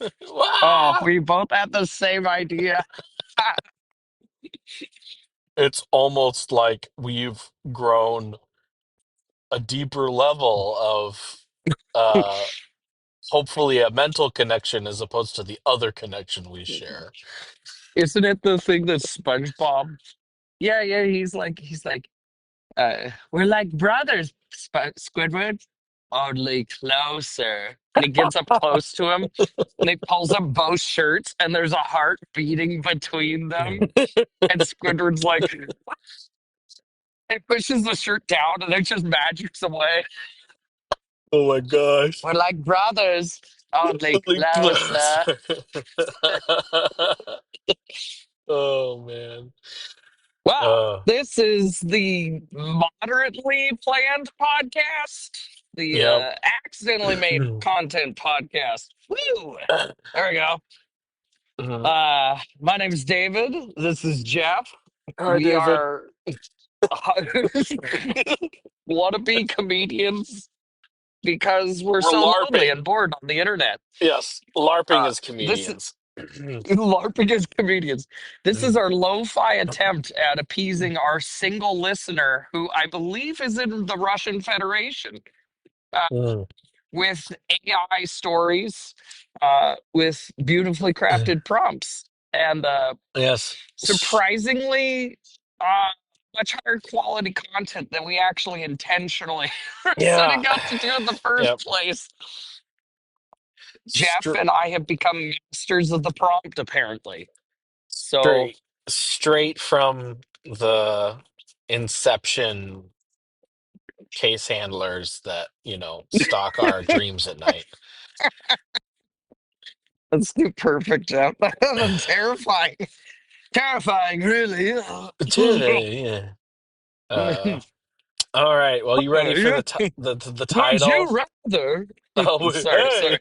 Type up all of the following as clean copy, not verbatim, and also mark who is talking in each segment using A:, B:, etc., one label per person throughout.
A: Oh,
B: Wow!
A: we both had the same idea.
B: It's almost like we've grown a deeper level of uh hopefully a mental connection as opposed to the other connection we share.
A: Isn't it the thing that SpongeBob? Yeah, yeah. He's like, we're like brothers, Squidward. Only closer. And he gets up close to him, and he pulls up both shirts, and there's a heart beating between them. And Squidward's like, he pushes the shirt down, and it just magics away.
B: Oh my gosh.
A: We're like brothers, only
B: Really close.
A: closer.
B: Oh man.
A: Wow,
B: Uh
A: this is the moderately planned podcast, the
B: yep.
A: accidentally made content podcast. Woo! There we go.
B: Mhm.
A: My name is David. This is Jeff.
B: All right,
A: We
B: David.
A: are wannabe comedians because we're
B: We're
A: so lonely
B: LARPing.
A: and bored on the internet.
B: Yes, LARPing
A: Uh,
B: as
A: this
B: comedians.
A: LARPing as comedians. This is our lo-fi attempt at appeasing our single listener, who I believe is in the Russian Federation, uh,
B: Mm.
A: with AI stories, with beautifully crafted prompts, and
B: Yes.
A: surprisingly uh, much higher quality content than we actually intentionally are
B: Yeah.
A: setting out to do in the first
B: Yep.
A: place. Jeff
B: Str
A: and I have become masters of the prompt, apparently. So.
B: straight straight from the Inception case handlers that, stalk our dreams at night.
A: That's too perfect, Jeff. That's terrifying. Terrifying, really.
B: Yeah. Uh, all right. Well, you ready for
A: Yeah.
B: the
A: Would you
B: title?
A: rather?
B: Oh,
A: Sorry,
B: hey.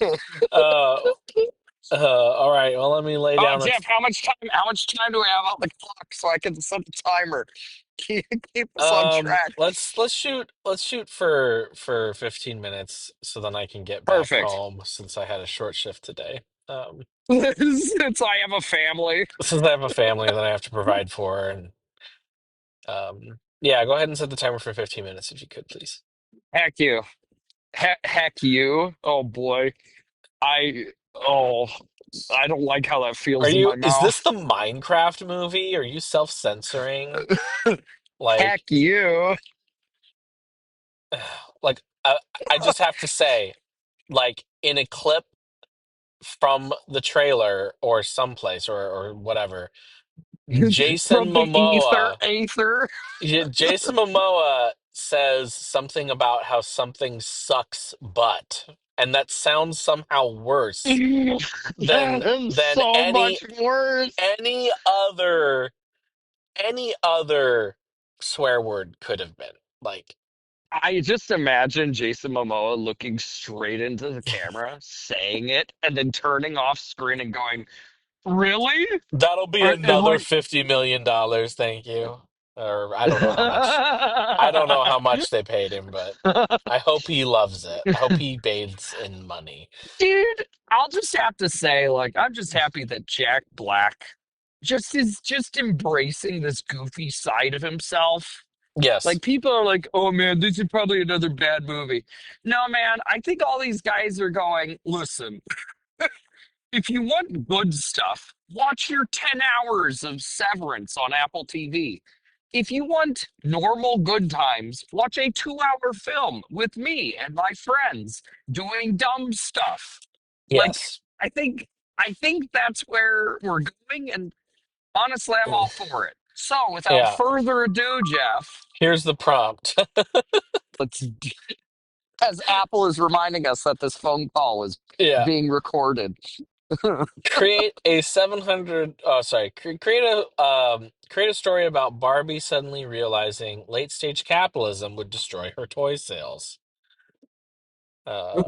A: sorry.
B: uh, all right. Well, let me lay
A: Oh,
B: down the.
A: Jeff, how much time do we have on the clock so I can set the timer? Keep us on track.
B: Let's shoot for 15 minutes so then I can get back
A: Perfect.
B: home since I had a short shift today.
A: Since I have a family.
B: Since I have a family that I have to provide for, and yeah, go ahead and set the timer for 15 minutes if you could, please.
A: Heck you. Heck you. Oh boy. I oh I don't like how that feels in my
B: Is this
A: mouth.
B: the Minecraft movie? Are you self-censoring?
A: Heck
B: Like,
A: you.
B: like I just have to say, like in a clip from the trailer or someplace or whatever, Jason
A: From the ether,
B: Momoa,
A: aether.
B: Jason Momoa says something about how something sucks butt, and that sounds somehow worse than
A: That is
B: than
A: so much worse.
B: any other any other swear word could have been. Like,
A: I just imagine Jason Momoa looking straight into the camera, saying it, and then turning off screen and going, "Really?"
B: that'll be
A: And
B: another
A: like,
B: $50 million, thank you. Or I don't know how much. I don't know how much they paid him, but I hope he loves it. I hope he bathes in money.
A: dude, I'll just have to say, like, I'm just happy that Jack Black just embracing this goofy side of himself.
B: Yes.
A: Like, people are like, "Oh man, this is probably another bad movie." No, man, I think all these guys are going, "Listen, if you want good stuff, watch your 10 hours of Severance on Apple TV. If you want normal good times, watch a 2-hour film with me and my friends doing dumb stuff." Like,
B: Yes.
A: I think I think that's where we're going, and honestly, I'm all for it. So, without
B: Yeah.
A: further ado, Jeff,
B: Here's the prompt.
A: let's, as Apple is reminding us that this phone call is
B: Yeah.
A: being recorded.
B: Create a 700 oh sorry, create a story about Barbie suddenly realizing late stage capitalism would destroy her toy sales. Uh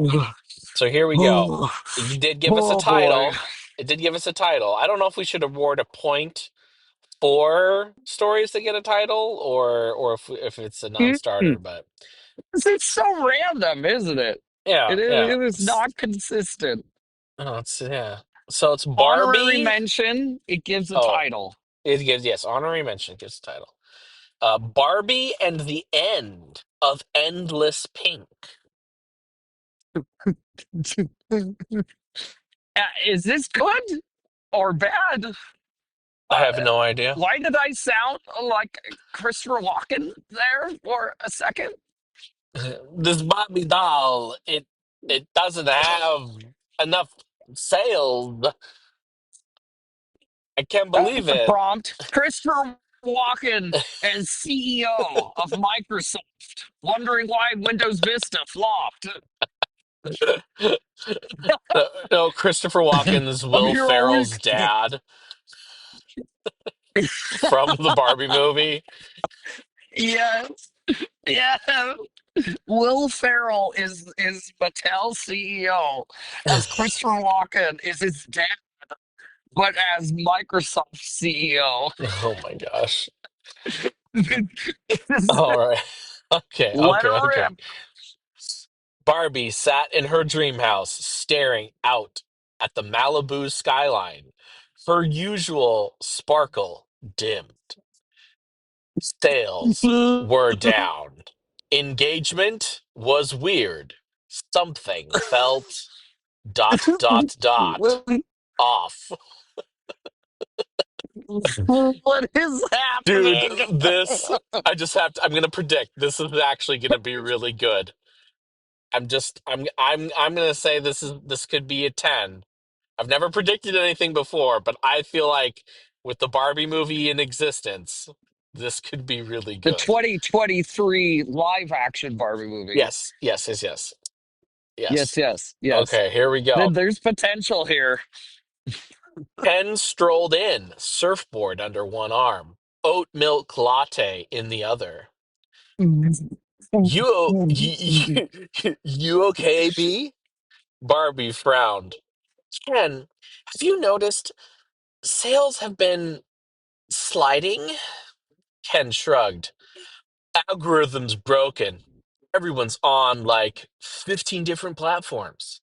B: so here we go.
A: Oh,
B: It did give us a
A: oh boy.
B: title. It did give us a title. I don't know if we should award a point for stories that get a title or if it's a non-starter, but
A: It's so random, isn't it?
B: yeah,
A: It is,
B: yeah.
A: it is not consistent.
B: Oh, it's yeah. So it's
A: Honorary
B: Barbie.
A: mention, it gives a
B: Oh,
A: title.
B: it gives yes, honorary mention gives the title. Barbie and the End of Endless Pink.
A: Is this good or bad?
B: I
A: Uh,
B: have no idea.
A: why did I sound like Christopher Walken there for a second?
B: This Barbie doll, it doesn't have enough sales. I can't believe
A: That's the
B: it.
A: prompt. Christopher Walken as CEO of Microsoft, wondering why Windows Vista flopped.
B: No, no, Christopher Walken's
A: I'm
B: Will
A: here all
B: Ferrell's
A: week.
B: dad from the Barbie movie.
A: Yes. Yeah. Will Ferrell is Mattel CEO, as Christopher Walken is his dad, but as Microsoft CEO.
B: Oh my gosh.
A: It's-
B: All right. Okay,
A: Let
B: okay,
A: her
B: okay.
A: rip.
B: Barbie sat in her dream house staring out at the Malibu skyline. Her usual sparkle dimmed. Sales were down. Engagement was weird. Something felt dot off.
A: What is
B: Dude,
A: happening?
B: this I just have to I'm gonna predict this is actually gonna be really good. I'm gonna say this could be a 10. I've never predicted anything before, but I feel like with the Barbie movie in existence, this could be really
A: The
B: good.
A: 2023 live action Barbie movie.
B: Yes, yes, yes, yes.
A: Yes,
B: Yes.
A: yes, yes.
B: Okay, here we go.
A: There's potential here.
B: Ken strolled in, surfboard under one arm, oat milk latte in the other. You okay, B? Barbie frowned. Ken, have you noticed sales have been sliding? Ken shrugged. Algorithm's broken. Everyone's on like 15 different platforms.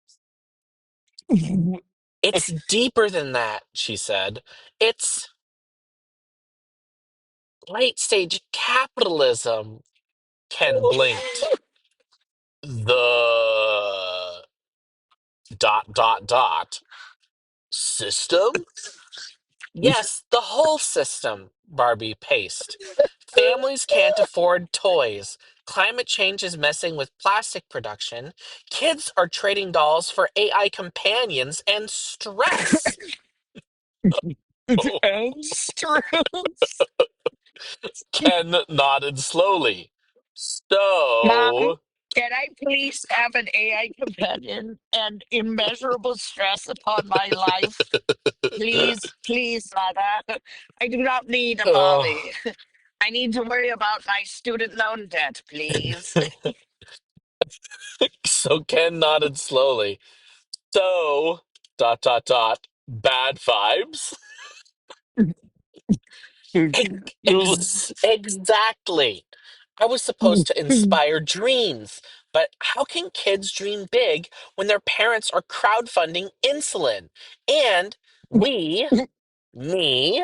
B: It's deeper than that, she said. It's late stage capitalism. Ken blinked. The dot system? Yes, the whole system, Barbie paced. Families can't afford toys. Climate change is messing with plastic production. Kids are trading dolls for AI companions and stress. Oh.
A: And stress.
B: Ken nodded slowly.
A: Mom,
B: So,
A: can I please have an AI companion and immeasurable stress upon my life? Please, please, Mother. I do not need a
B: oh.
A: mommy. I need to worry about my student loan debt, please.
B: So Ken nodded slowly. So, bad vibes? Exactly. I was supposed to inspire dreams, but how can kids dream big when their parents are crowdfunding insulin? And we, me,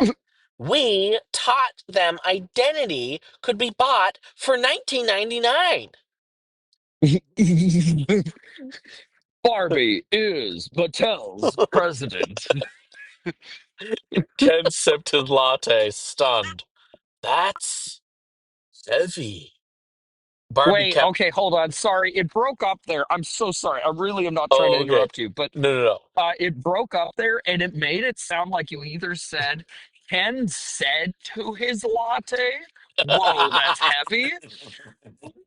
B: we taught them identity could be bought for 19.99.
A: Barbie is Mattel's president.
B: Ken sipped his latte, stunned. That's heavy. Barbie
A: Wait,
B: kept.
A: okay, hold on. Sorry, it broke up there. I'm so sorry. I really am not trying to
B: Oh, okay.
A: interrupt you, but
B: No, no, no.
A: it broke up there and it made it sound like you either said Ken said to his latte, "Whoa, that's heavy,"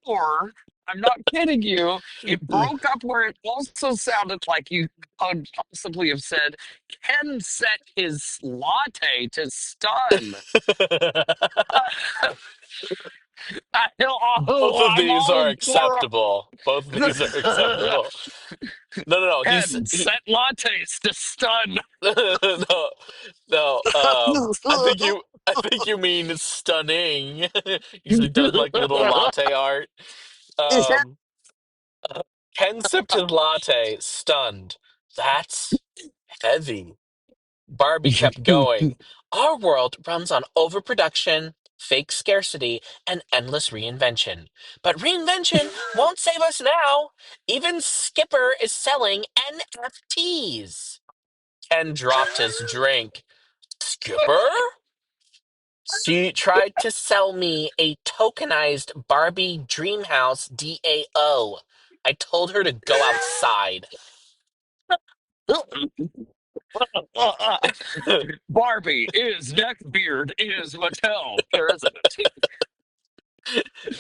A: or I'm not kidding you. It broke up where it also sounded like you could possibly have said Ken set his latte to stun.
B: Both of
A: I'm
B: these are
A: all for
B: acceptable. Both of these are acceptable. No, no, no.
A: Ken
B: He
A: set lattes to stun.
B: no, no. I think you mean stunning. He's done like little latte art. Um, Ken sipped his latte, stunned. That's heavy. Barbie kept going. Our world runs on overproduction, fake scarcity, and endless reinvention. But reinvention won't save us now. Even Skipper is selling NFTs. Ken dropped his drink. Skipper? She tried to sell me a tokenized Barbie Dreamhouse DAO. I told her to go outside.
A: Barbie is Neckbeard is Mattel president.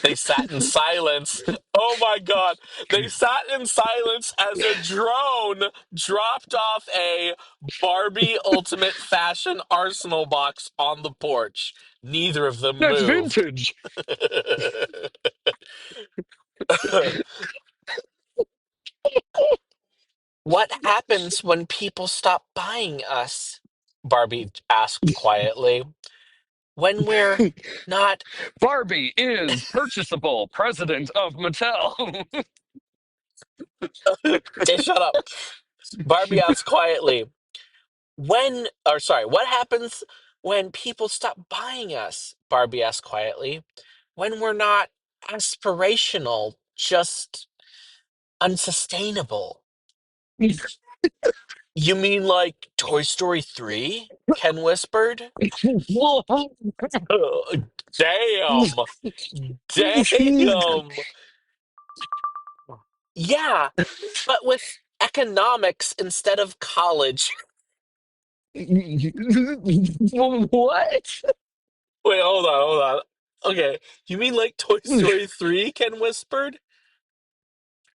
B: They sat in silence. Oh my God. They sat in silence as a drone dropped off a Barbie Ultimate Fashion Arsenal box on the porch. Neither of them
A: That's
B: moved.
A: vintage.
B: What happens when people stop buying us? Barbie asked quietly. When we're not.
A: Barbie is purchasable president of Mattel.
B: Okay, shut up. Barbie asked quietly. What happens when people stop buying us? Barbie asked quietly. When we're not aspirational, just unsustainable. You mean like Toy Story 3? Ken whispered. Damn. Damn. Yeah, but with economics instead of college.
A: What?
B: Wait, hold on. Okay, you mean like Toy Story 3? Ken whispered.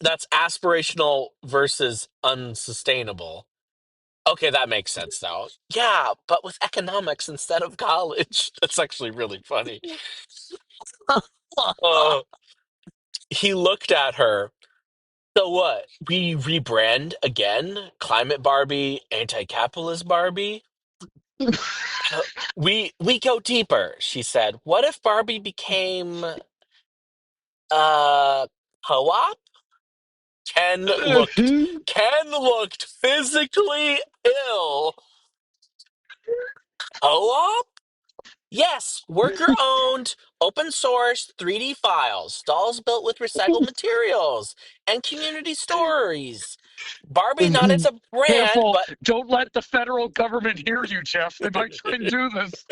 B: That's aspirational versus unsustainable. Okay, that makes sense now. Yeah, but with economics instead of college. That's actually really funny. Uh, he looked at her. So what? We rebrand again? Climate Barbie, anti-capitalist Barbie? Uh, we go deeper, she said. What if Barbie became uh co-op? Ken looked Ken looked physically ill. Co-op? Yes, worker owned, open source 3D files, dolls built with recycled materials, and community stories. Barbie not as a brand,
A: Careful.
B: but
A: Don't let the federal government hear you, Jeff. They might try and do this.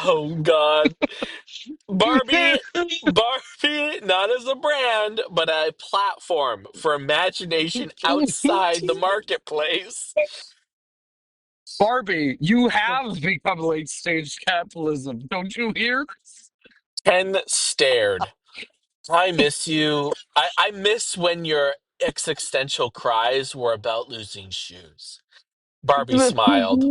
B: oh God. Barbie, Barbie, not as a brand, but a platform for imagination outside the marketplace.
A: Barbie, you have become late stage capitalism. Don't you hear?
B: Ken stared. I miss you. I miss when your existential cries were about losing shoes. Barbie smiled.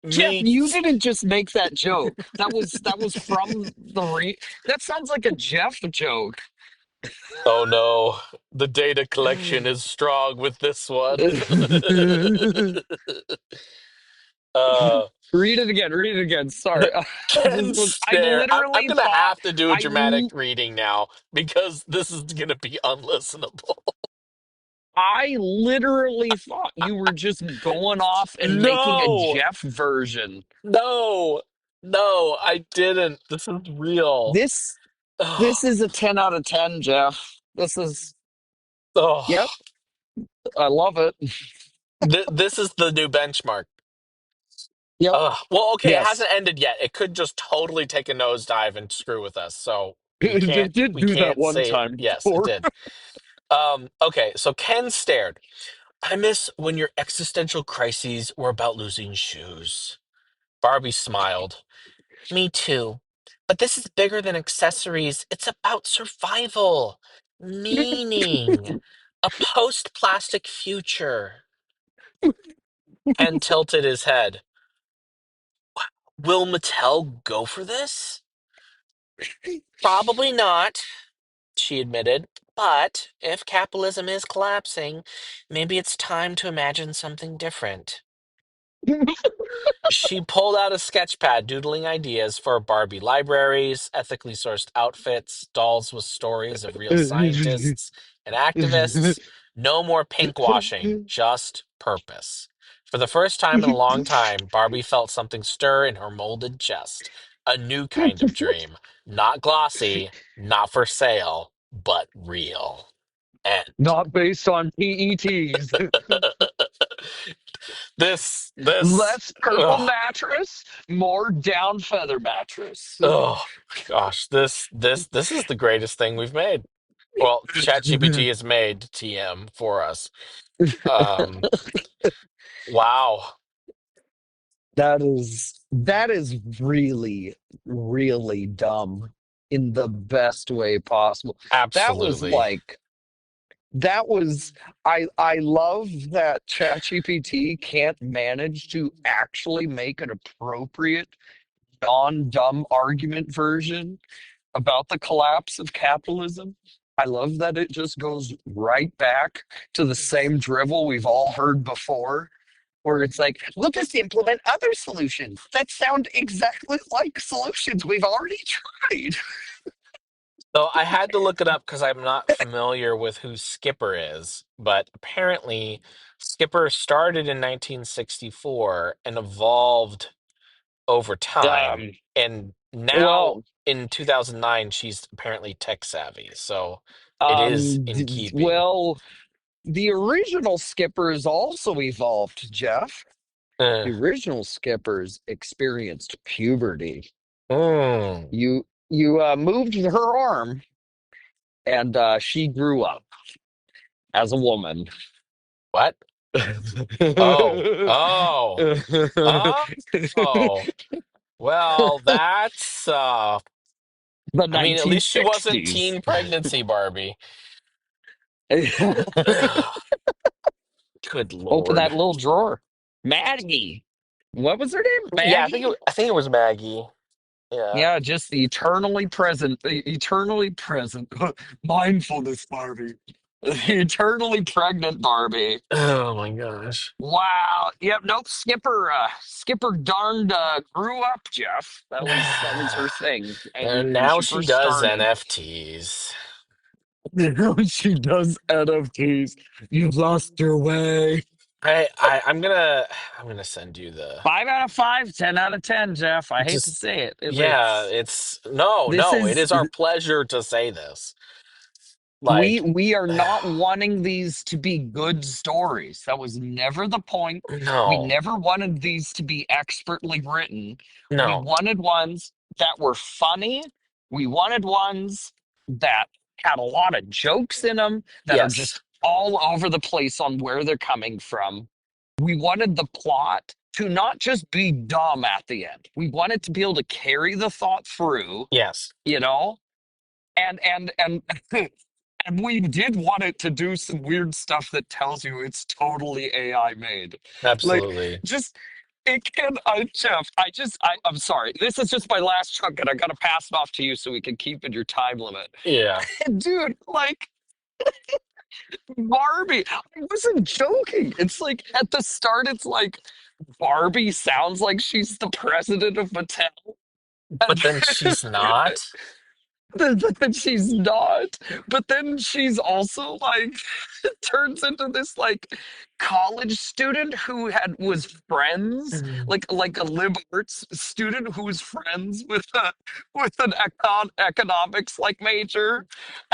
A: Jeff,
B: Me.
A: you didn't just make that joke. That was from the that sounds like a Jeff joke.
B: Oh no, the data collection is strong with this one. uh,
A: Read it again. Read it again. Sorry.
B: Ken
A: I
B: stare. I'm
A: literally
B: gonna
A: thought
B: have to do a
A: I
B: dramatic reading now because this is gonna be unlistenable.
A: I literally thought you were just going off and making a
B: No,
A: Jeff version.
B: no, no, I didn't. This is real.
A: This
B: Oh,
A: this is a 10 out of 10, Jeff. This is yep,
B: oh.
A: I love it.
B: This is the new benchmark.
A: Yep.
B: Well, okay, it
A: Yes.
B: hasn't ended yet. It could just totally take a nosedive and screw with us. So
A: It did
B: we
A: do that
B: can't
A: one
B: say
A: time
B: yes, it
A: before.
B: did. Okay, so Ken stared. I miss when your existential crises were about losing shoes. Barbie smiled. Me too. But this is bigger than accessories. It's about survival, meaning, a post plastic future. Ken tilted his head. Will Mattel go for this? Probably not, she admitted. But if capitalism is collapsing, maybe it's time to imagine something different. She pulled out a sketch pad, doodling ideas for Barbie libraries, ethically sourced outfits, dolls with stories of real scientists and activists. No more pink washing, just purpose. For the first time in a long time, Barbie felt something stir in her molded chest. A new kind of dream. Not glossy, not for sale, but real. End.
A: Not based on PETs.
B: This,
A: Less purple
B: ugh,
A: mattress, more down feather mattress.
B: oh gosh, this is the greatest thing we've made. Well, ChatGPT has made TM for us. Um, wow,
A: that is really, really dumb in the best way possible. That was
B: absolutely.
A: like that was I love that ChatGPT can't manage to actually make an appropriate non-dumb argument version about the collapse of capitalism. I love that it just goes right back to the same drivel we've all heard before, where it's like, we'll just implement other solutions that sound exactly like solutions we've already tried.
B: So I had to look it up because I'm not familiar with who Skipper is, but apparently Skipper started in 1964 and evolved over time,
A: Um,
B: and now
A: well,
B: in 2009 she's apparently tech savvy, so it is in keeping.
A: well, the original skippers also evolved, Jeff.
B: Eh.
A: The original skippers experienced puberty.
B: Mm.
A: You moved her arm, and she grew up as a woman.
B: What? Oh, oh, oh. Well, that's
A: The
B: I mean, at least she wasn't
A: 1960s.
B: teen pregnancy Barbie. Good
A: Open that
B: Lord.
A: little drawer. Maggie. What was her name?
B: Yeah,
A: Maggie?
B: I think it was Maggie. Yeah.
A: Yeah, just eternally present. Eternally present. Mindfulness Barbie. Eternally pregnant Barbie.
B: Oh my gosh.
A: Wow. Yep. Nope. Skipper darned grew up, Jeff. That was her thing, and
B: And
A: when
B: now
A: she
B: she
A: first
B: does
A: started,
B: NFTs.
A: she does NFTs. You've lost your way.
B: I'm gonna send you the
A: 5 out of 5, 10 out of 10, Jeff. I hate to
B: just
A: say it.
B: yeah, it's no,
A: This
B: no, it
A: is
B: is our pleasure to say this.
A: we
B: Like
A: we are not wanting these to be good stories. That was never the point. We
B: no,
A: never wanted these to be expertly written. We
B: no.
A: wanted ones that were funny. We wanted ones that had a lot of jokes in them that are
B: Yes.
A: just all over the place on where they're coming from. We wanted the plot to not just be dumb at the end. We wanted to be able to carry the thought through,
B: Yes.
A: you know? And and we did want it to do some weird stuff that tells you it's totally AI made. Like,
B: Absolutely.
A: just it can. Jeff, I'm sorry. This is just my last chunk, and I gotta pass it off to you so we can keep in your time limit.
B: Yeah.
A: Dude, like Barbie, I wasn't joking. It's like at the start, it's like Barbie sounds like she's the president of Mattel, and
B: But then she's not.
A: but then she's not. But then she's also like turns into this like college student who had was friends like a lib arts student who was friends with an economics like major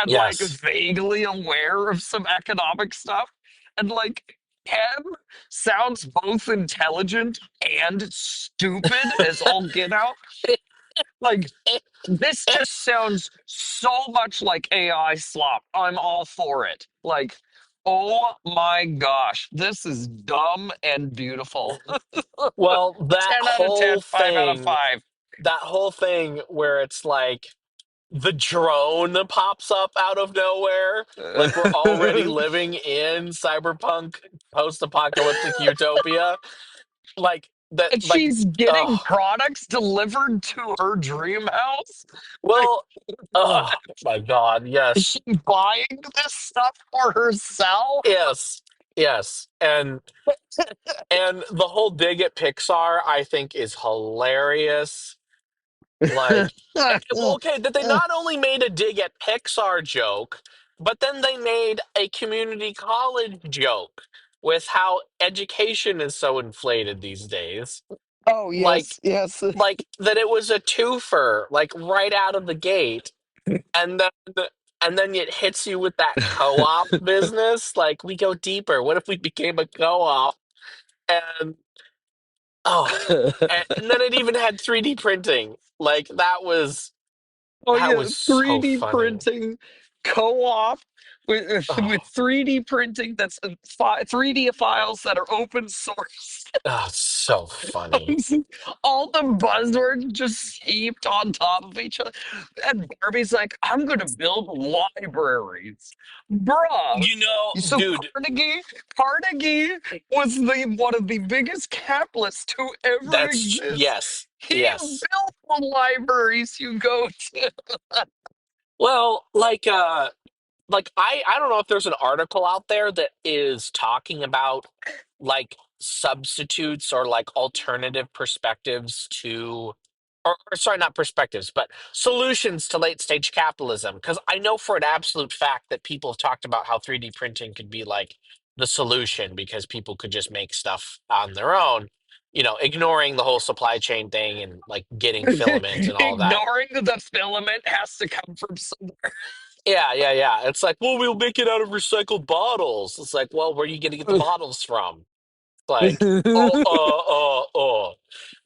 A: and like
B: Yes.
A: vaguely aware of some economic stuff and like Ken sounds both intelligent and stupid as all get out. Like this just sounds so much like AI slop. I'm all for it. Like, oh my gosh, this is dumb and beautiful.
B: Well,
A: 10 out of 10, 5 out of 5.
B: that whole thing where it's like the drone pops up out of nowhere, like we're already living in cyberpunk post-apocalyptic utopia. Like that,
A: And
B: like,
A: she's getting
B: oh,
A: products delivered to her dream house. Like,
B: well, oh my God,
A: is
B: yes,
A: she buying this stuff for herself?
B: yes, yes, and the whole dig at Pixar, I think, is hilarious. Like, well, okay, that they not only made a dig at Pixar joke, But then they made a community college joke with how education is so inflated these days.
A: Oh
B: Like
A: yes, yes.
B: like that it was a twofer, like right out of the gate. And then it hits you with that co-op business. Like we go deeper. What if we became a co-op? And oh, and then it even had 3D printing. Like
A: Oh
B: that
A: yeah,
B: was so
A: 3D
B: funny.
A: printing co-op with
B: Oh,
A: 3D printing that's 3D files that are open source.
B: oh, so funny.
A: All the buzzwords just heaped on top of each other. And Barbie's like, I'm gonna build libraries. Bruh.
B: You know,
A: So
B: dude,
A: Carnegie was the one of the biggest capitalists to ever
B: that's
A: exist.
B: yes,
A: He
B: yes.
A: built the libraries you go to.
B: Well, like I don't know if there's an article out there that is talking about like substitutes or like alternative perspectives to or sorry, not perspectives, but solutions to late stage capitalism. Because I know for an absolute fact that people have talked about how 3D printing could be like the solution because people could just make stuff on their own, ignoring the whole supply chain thing and like getting filament and all that.
A: Ignoring the filament has to come from
B: Yeah, yeah, yeah. It's like, well, we'll make it out of recycled bottles. It's like, well, where are you going to get the bottles from? Like, oh,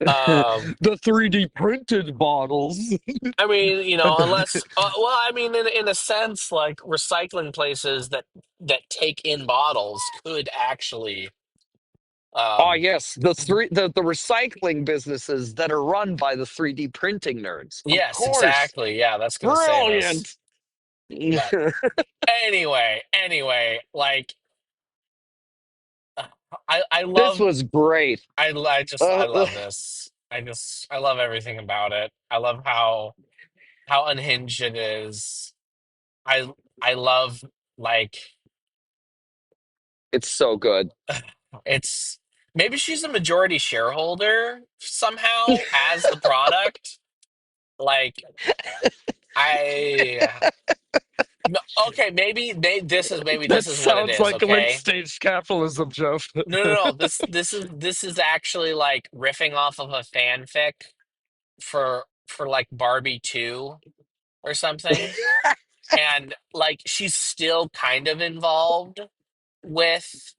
A: somewhere. The 3D printed bottles.
B: I mean, unless, well, I mean, in a sense, like recycling places that take in bottles could actually,
A: Oh
B: um,
A: yes, the recycling businesses that are run by the 3D printing nerds. Of
B: yes,
A: course.
B: exactly. Yeah, that's going to save us.
A: Brilliant.
B: But anyway, like, I
A: This
B: love,
A: was great.
B: I
A: Uh,
B: love this. I love everything about it. I love how unhinged it is. I I love like
A: it's so good.
B: it's maybe she's a majority shareholder somehow as the product. Like I no, okay, maybe
A: That
B: this is what it
A: sounds
B: is,
A: like late
B: okay?
A: stage capitalism, Jeff.
B: No. This is actually like riffing off of a fanfic for like Barbie 2 or something. And like she's still kind of involved with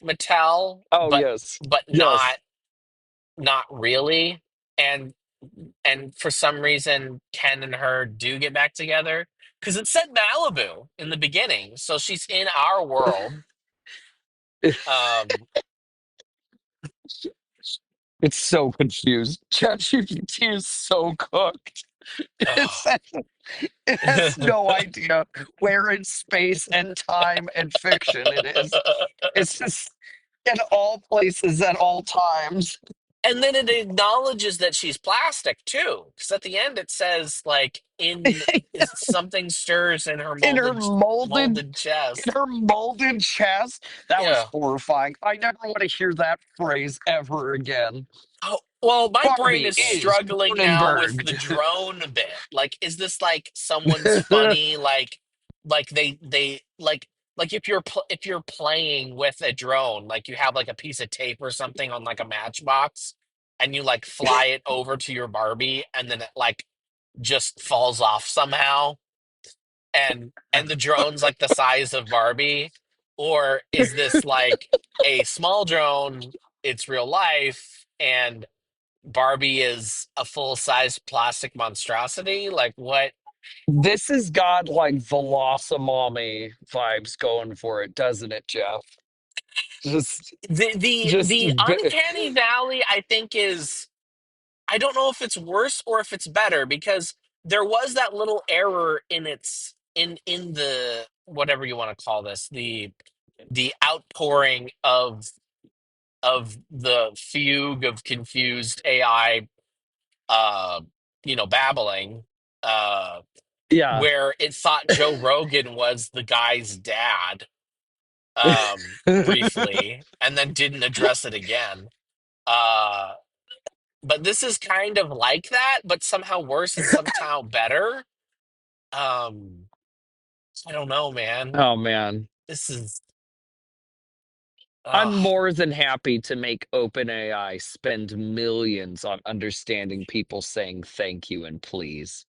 B: Mattel,
A: Oh
B: but
A: yes,
B: but
A: yes.
B: not really. And and for some reason, Ken and her do get back together because it said Malibu in the beginning, so she's in our world. Um,
A: It's so confused. ChatGPT is so cooked. It's, it has no idea where in space and time and fiction it is. It's just in all places at all times.
B: and then it acknowledges that she's plastic too, because at the end it says like in is something stirs in her
A: in her molded
B: molded
A: in
B: chest.
A: her molded chest. That was
B: Yeah.
A: horrifying. I never want to hear that phrase ever again.
B: Oh, well, my brain
A: Barbie
B: is
A: is
B: struggling now with the
A: Cronenberg.
B: drone bit. Like, is this like someone's funny, like they like if you're playing with a drone, like you have like a piece of tape or something on like a matchbox, and you like fly it over to your Barbie, and then it like just falls off somehow, and the drone's like the size of Barbie, or is this like a small drone? It's real life, and Barbie is a full size plastic monstrosity. Like what?
A: This has got like Velocimami vibes going for it, doesn't it, Jeff? Just, just
B: The uncanny valley, I think, is I don't know if it's worse or if it's better because there was that little error in its in the whatever you want to call this the outpouring of the fugue of confused AI uh babbling uh
A: yeah.
B: where it thought Joe Rogan was the guy's dad briefly and then didn't address it again. Uh but this is kind of like that, but somehow worse and somehow better. Um I don't know, man.
A: Oh man.
B: This is
A: I'm
B: uh
A: more than happy to make OpenAI spend millions on understanding people saying thank you and please.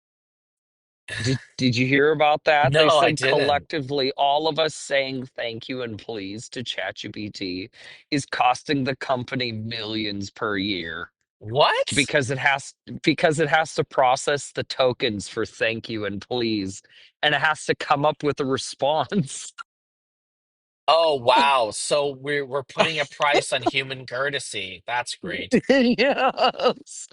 A: Did you hear about that? They
B: no, I
A: said
B: didn't.
A: collectively all of us saying thank you and please to ChatGPT is costing the company millions per year
B: What?
A: because it has to process the tokens for thank you and please, and it has to come up with a response.
B: Oh wow. So we're putting a price on human courtesy. That's great.
A: Yes.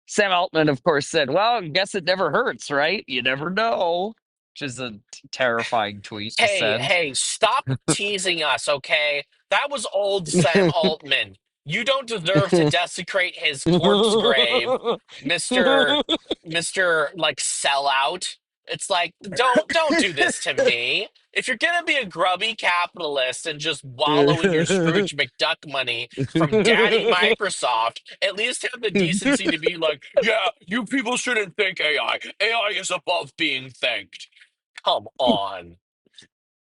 A: Sam Altman, of course, said, "Well, I guess it never hurts, right? You never know," which is a terrifying tweet to
B: Hey,
A: send.
B: hey, stop teasing us, okay? That was old Sam Altman. You don't deserve to desecrate his corpse grave, Mr. Mr. like sellout. It's like, don't do this to me. If you're gonna be a grubby capitalist and just wallow in your Scrooge McDuck money from Daddy Microsoft, at least have the decency to be like, yeah, you people shouldn't thank AI. AI is above being thanked. Come on.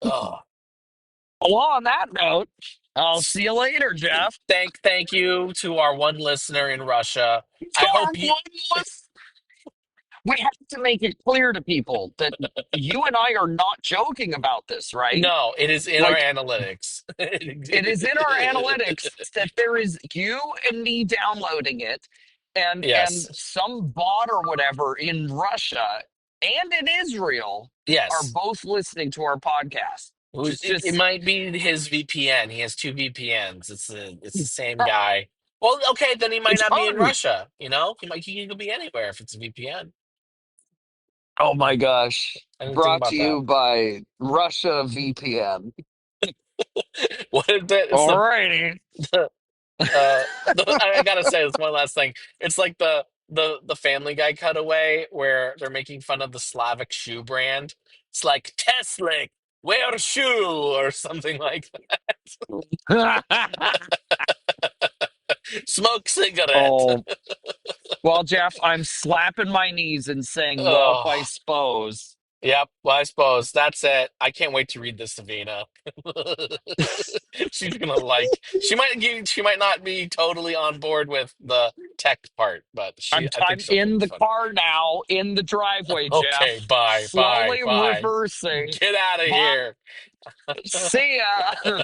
B: Oh,
A: Well, on that note, I'll see you later, Jeff.
B: thank you to our one listener in Russia.
A: So
B: I
A: our
B: hope you.
A: one was we have to make it clear to people that you and I are not joking about this, right?
B: No, it is in our
A: Like
B: analytics.
A: it is in our analytics that there is you and me downloading it, and
B: Yes,
A: some bot or whatever in Russia and in Israel are
B: yes.
A: both listening to our podcast.
B: Well,
A: Just
B: it
A: just
B: might be his VPN. He has two VPNs. It's the same guy. Well, okay, then he might
A: it's
B: not be in
A: fun.
B: Russia. He could be anywhere if it's a VPN.
A: Oh my gosh.
B: I didn't think
A: Brought
B: about
A: to
B: that.
A: you by Russia VPN.
B: What is that? It's
A: Alrighty.
B: the I gotta say this one last thing. It's like the Family Guy cutaway where they're making fun of the Slavic shoe brand. It's like Tesla, wear shoe or something like that. Smoke cigarette.
A: Oh, well, Jeff, I'm slapping my knees and saying, well, I
B: Oh,
A: suppose.
B: yep. Well, I suppose that's it. I can't wait to read this, Savina. She's gonna like. She might not be totally on board with the tech part, but I think
A: I'm
B: she'll think
A: in
B: it's
A: the
B: funny.
A: car now, in the driveway,
B: Okay,
A: Jeff.
B: bye, bye,
A: Slowly
B: bye.
A: reversing.
B: Get out of
A: Bye.
B: here.
A: See ya.